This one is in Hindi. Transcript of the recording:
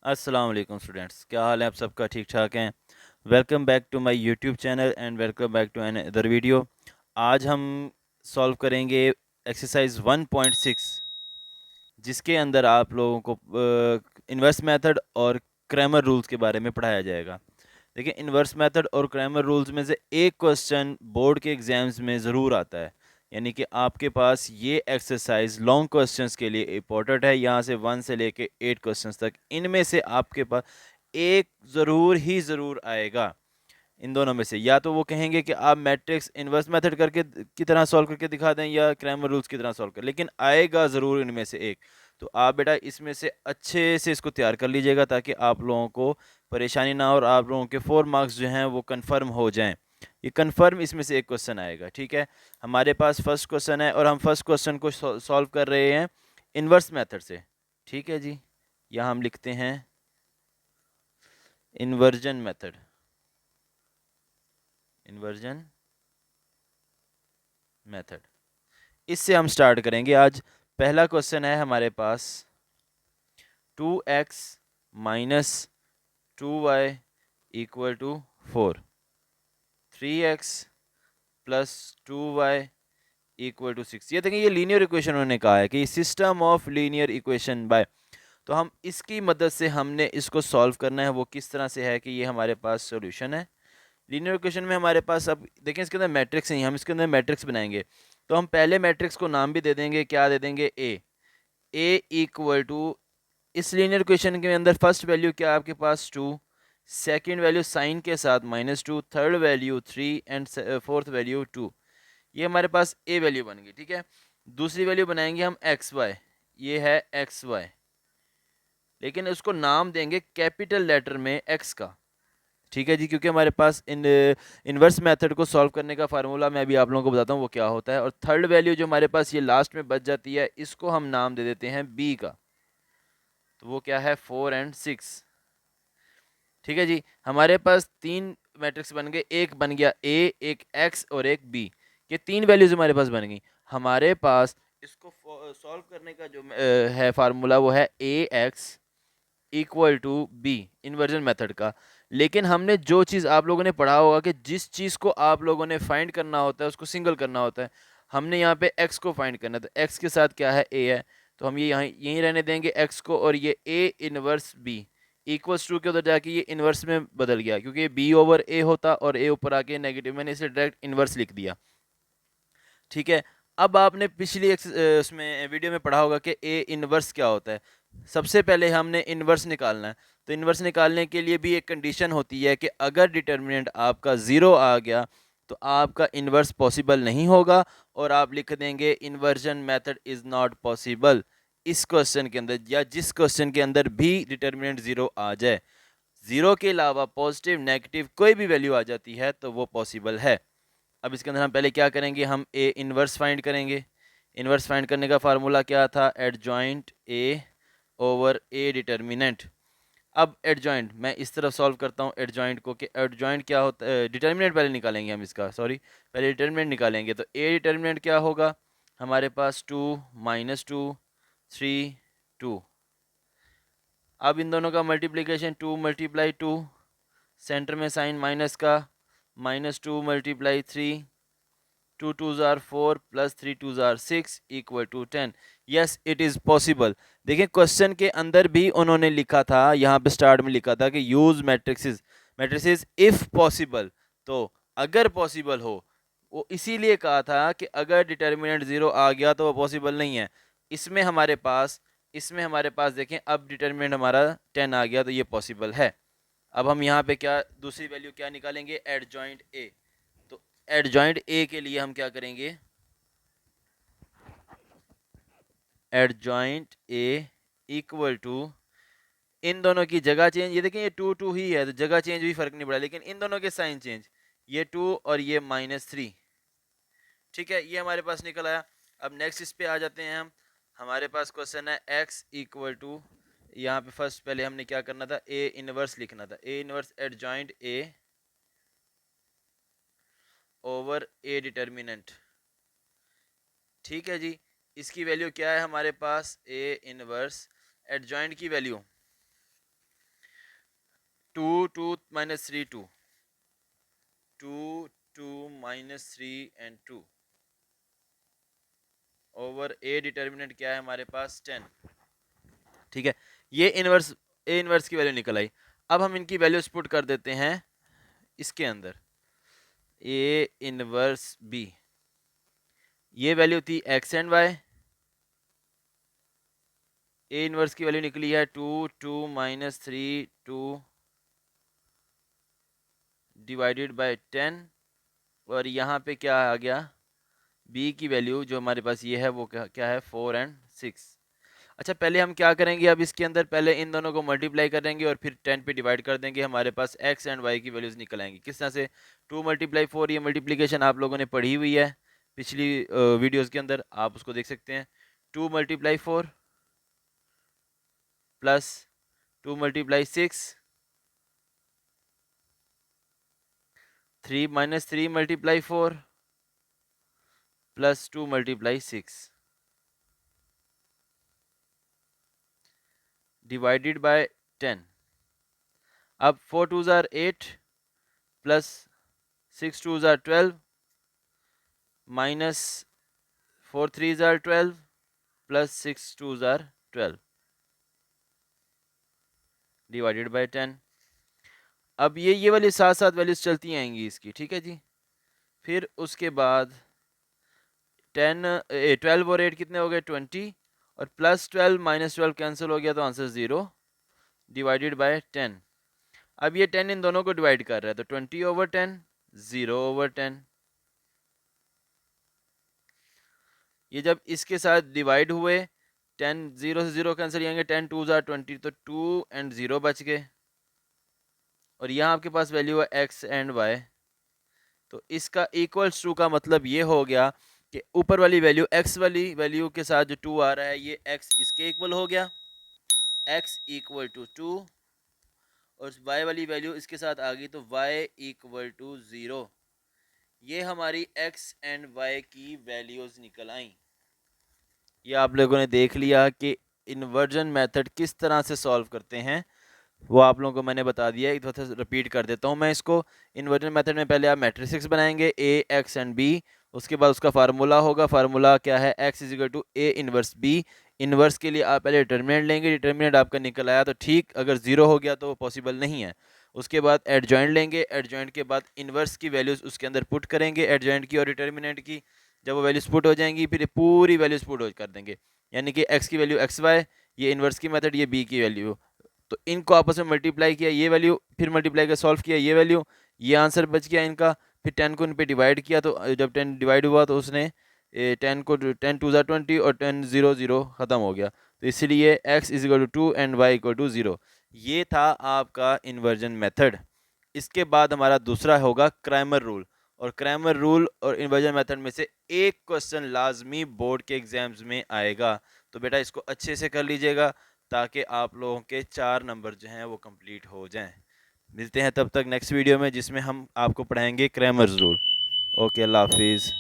अस्सलाम वालेकुम स्टूडेंट्स, क्या हाल है आप सबका? ठीक ठाक हैं? Welcome back to my YouTube channel and welcome back to another video. आज हम सॉल्व करेंगे एक्सरसाइज 1.6, जिसके अंदर आप लोगों को इन्वर्स मेथड और क्रैमर रूल्स के बारे में पढ़ाया जाएगा। देखिए, इन्वर्स मेथड और क्रैमर रूल्स में से एक क्वेश्चन बोर्ड के एग्जाम्स में ज़रूर आता है, यानी कि आपके पास ये एक्सरसाइज लॉन्ग क्वेश्चंस के लिए इंपॉर्टेंट है। यहाँ से 1 से लेके 8 क्वेश्चंस तक, इनमें से आपके पास एक ज़रूर ही ज़रूर आएगा। इन दोनों में से या तो वो कहेंगे कि आप मैट्रिक्स इन्वर्स मेथड करके की तरह सॉल्व करके दिखा दें या क्रैमर रूल्स की तरह सॉल्व कर, लेकिन आएगा ज़रूर इनमें से एक। तो आप बेटा इसमें से अच्छे से इसको तैयार कर लीजिएगा, ताकि आप लोगों को परेशानी ना हो और आप लोगों के 4 मार्क्स जो हैं वो कंफर्म हो जाएं। ये कंफर्म इसमें से एक क्वेश्चन आएगा, ठीक है। हमारे पास फर्स्ट क्वेश्चन है और हम फर्स्ट क्वेश्चन को सॉल्व कर रहे हैं इन्वर्स मेथड से, ठीक है जी। यहाँ हम लिखते हैं इन्वर्जन मेथड, इन्वर्जन मेथड, इससे हम स्टार्ट करेंगे आज। पहला क्वेश्चन है हमारे पास 2x minus 2y equal to 4, 3x plus 2y equal to 6। ये देखिए, ये लीनियर इक्वेशन उन्होंने कहा है कि system of linear equation by, तो हम इसकी मदद से हमने इसको सॉल्व करना है। वो किस तरह से है कि ये हमारे पास सॉल्यूशन है लीनियर इक्वेशन में। हमारे पास अब देखें, इसके अंदर मैट्रिक्स नहीं, हम इसके अंदर मैट्रिक्स बनाएंगे। तो हम पहले मैट्रिक्स को नाम भी दे देंगे, क्या दे देंगे? ए इक्वल टू, इस लीनियर इक्वेशन के अंदर फर्स्ट वैल्यू क्या है आपके पास? 2, सेकंड वैल्यू साइन के साथ -2, third value 3 and fourth value 2। ये हमारे पास ए वैल्यू बन गई, ठीक है। दूसरी वैल्यू बनाएंगे हम एक्स वाई, ये है एक्स वाई, लेकिन उसको नाम देंगे कैपिटल लेटर में एक्स का, ठीक है जी। क्योंकि हमारे पास इन्वर्स मेथड को सॉल्व करने का फार्मूला मैं अभी आप लोगों को बताता हूँ वो क्या होता है। और थर्ड वैल्यू जो हमारे पास ये लास्ट में बच जाती है, इसको हम नाम दे देते हैं बी का, तो वो क्या है? 4 एंड 6, ठीक है जी। हमारे पास तीन मैट्रिक्स बन गए, एक बन गया ए, एक एक्स और एक बी। ये तीन वैल्यूज हमारे पास बन गई। हमारे पास इसको सॉल्व करने का जो है फार्मूला, वो है A X equal to B, inversion method का। लेकिन हमने जो चीज़ आप लोगों ने पढ़ा होगा कि जिस चीज़ को आप लोगों ने फाइंड करना होता है उसको सिंगल करना होता है। हमने यहाँ पे x को फाइंड करना है, तो x के साथ क्या है? a है, तो हम ये यहाँ यहीं रहने देंगे x को, और ये a inverse b equals to के उधर जाके ये इनवर्स में बदल गया, क्योंकि ये b ओवर a होता और a ऊपर आके नेगेटिव, मैंने इसे डायरेक्ट इनवर्स लिख दिया, ठीक है। अब आपने पिछली उसमें वीडियो में पढ़ा होगा कि ए इनवर्स क्या होता है। सबसे पहले हमने इनवर्स निकालना है, तो इनवर्स निकालने के लिए भी एक कंडीशन होती है कि अगर डिटर्मिनेंट आपका ज़ीरो आ गया तो आपका इनवर्स पॉसिबल नहीं होगा, और आप लिख देंगे inversion method is not possible. इस क्वेश्चन के अंदर या जिस क्वेश्चन के अंदर भी डिटर्मिनेंट ज़ीरो आ जाए, ज़ीरो के अलावा पॉजिटिव नेगेटिव कोई भी वैल्यू आ जाती है तो वो पॉसिबल है। अब इसके अंदर हम पहले क्या करेंगे? हम ए इनवर्स फाइंड करेंगे। इनवर्स फाइंड करने का फार्मूला क्या था? Adjoint A over A determinant. अब एडजॉइंट मैं इस तरफ सॉल्व करता हूँ एडजॉइंट को, कि एडजॉइंट क्या होता है। डिटर्मिनेंट पहले निकालेंगे हम इसका, सॉरी, पहले डिटर्मिनेंट निकालेंगे। तो ए डिटर्मिनेंट क्या होगा हमारे पास? 2 -2 3 2। अब इन दोनों का मल्टीप्लीकेशन, 2 × 2, सेंटर में साइन माइनस का, -2 × 3, 2 2s are 4 plus 3 2s are 6 equal to 10। Yes, it is possible. देखिए, क्वेश्चन के अंदर भी उन्होंने लिखा था, यहाँ पे स्टार्ट में लिखा था कि use matrix, matrices if possible, तो अगर पॉसिबल हो। वो इसीलिए कहा था कि अगर डिटर्मिनेंट जीरो आ गया तो वो पॉसिबल नहीं है। इसमें हमारे पास, इसमें हमारे पास देखें, अब डिटर्मिनेंट हमारा 10 आ गया तो ये पॉसिबल है। अब हम यहाँ पे क्या दूसरी वैल्यू क्या निकालेंगे? Adjoint A. तो एडजॉइंट ए के लिए हम क्या करेंगे? एडजॉइंट ए इक्वल टू, इन दोनों की जगह चेंज, ये देखें ये 2 2 ही है तो जगह चेंज भी फर्क नहीं पड़ा, लेकिन इन दोनों के साइन चेंज, ये 2 और ये -3, ठीक है। ये हमारे पास निकल आया। अब नेक्स्ट इस पे आ जाते हैं हम। हमारे पास क्वेश्चन है x इक्वल टू, यहाँ पे फर्स्ट पहले हमने क्या करना था? ए इनवर्स लिखना था। A inverse adjoint A over A determinant, ठीक है जी। इसकी वैल्यू क्या है हमारे पास? ए इनवर्स एडजॉइंट की value 2 minus 3 2 2 2 minus 3 and 2 over A determinant क्या है हमारे पास 10। ठीक है, ये इनवर्स ए इनवर्स की वैल्यू निकल आई। अब हम इनकी वैल्यूज पुट कर देते हैं इसके अंदर, ए इनवर्स बी, ये वैल्यू थी x and y, a inverse की वैल्यू निकली है 2 2 माइनस 3 2 डिवाइडेड बाय 10, और यहाँ पे क्या आ गया, बी की वैल्यू जो हमारे पास ये है वो क्या है 4 एंड 6। अच्छा, पहले हम क्या करेंगे, अब इसके अंदर पहले इन दोनों को मल्टीप्लाई करेंगे और फिर 10 पे डिवाइड कर देंगे, हमारे पास x एंड y की वैल्यूज निकल आएंगी। किस तरह से, 2 मल्टीप्लाई 4, ये मल्टीप्लिकेशन आप लोगों ने पढ़ी हुई है पिछली वीडियोस के अंदर, आप उसको देख सकते हैं। 2 multiply 4 plus 2 multiply 6, 3 minus 3 multiply 4 plus 2 multiply 6 divided by 10। अब 4 2 jar 8 plus 6 2 jar 12 minus 4 3 jar 12 plus 6 2 jar 12 divided by 10। अब ये वाली साथ साथ वैल्यूज चलती आएंगी इसकी, ठीक है जी। फिर उसके बाद 12 और 8 कितने हो गए 20, और प्लस 12 माइनस 12 कैंसिल हो गया तो आंसर 0 डिवाइडेड बाय 10। अब ये 10 इन दोनों को डिवाइड कर रहा है तो 20 ओवर 10 0 ओवर 10। ये जब इसके साथ डिवाइड हुए 10 0 से 0 कैंसिल जाएंगे, 10 2 जार 20 तो 2 एंड 0 बच गए, और यहाँ आपके पास वैल्यू है x एंड y। तो इसका इक्वल्स टू का मतलब ये हो गया कि ऊपर वाली वैल्यू x वाली वैल्यू के साथ जो 2 आ रहा है ये x इसके इक्वल हो गया, x इक्वल टू 2, और y वाली वैल्यू इसके साथ आ गई तो y इक्वल टू 0। ये हमारी x एंड y की वैल्यूज निकल आई। ये आप लोगों ने देख लिया कि इन्वर्जन मेथड किस तरह से सॉल्व करते हैं, वो आप लोगों को मैंने बता दिया। एक दफ़ा रिपीट कर देता हूँ मैं इसको। इन्वर्जन मेथड में पहले आप मैट्रिसेस बनाएंगे a x एंड b, उसके बाद उसका फार्मूला होगा, फार्मूला क्या है x is equal to a inverse b। Inverse के लिए आप पहले डिटर्मिनेंट लेंगे, डिटर्मिनेंट आपका निकल आया तो ठीक, अगर ज़ीरो हो गया तो पॉसिबल नहीं है। उसके बाद एडजॉइंट लेंगे, एडजॉइंट के बाद इन्वर्स की वैल्यूज़ उसके अंदर पुट करेंगे, एडजॉइंट की और डिटर्मिनेंट की। जब वो वैल्यूज़ पुट हो जाएंगी फिर पूरी वैल्यूज़ पुट कर देंगे, यानी कि x की वैल्यू एक्स वाई, ये इन्वर्स की मेथड, ये b की वैल्यू। तो इनको आपस में मल्टीप्लाई किया, ये वैल्यू, फिर मल्टीप्लाई कर सॉल्व किया ये वैल्यू, ये आंसर बच गया इनका। फिर 10 को इन पे डिवाइड किया, तो जब 10 डिवाइड हुआ तो उसने 10 को 10 2 ज़ा 20 और 10 0 0 ख़त्म हो गया, तो इसलिए x is equal to 2 and y equal to 0। ये था आपका इन्वर्जन मेथड। इसके बाद हमारा दूसरा होगा क्रैमर रूल, और क्रैमर रूल और इन्वर्जन मेथड में से एक क्वेश्चन लाजमी बोर्ड के एग्जाम्स में आएगा, तो बेटा इसको अच्छे से कर लीजिएगा ताकि आप लोगों के 4 नंबर जो हैं वो कंप्लीट हो जाएं। मिलते हैं तब तक नेक्स्ट वीडियो में जिसमें हम आपको पढ़ाएंगे क्रैमर्स रूल। ओके, अल्लाह हाफिज़।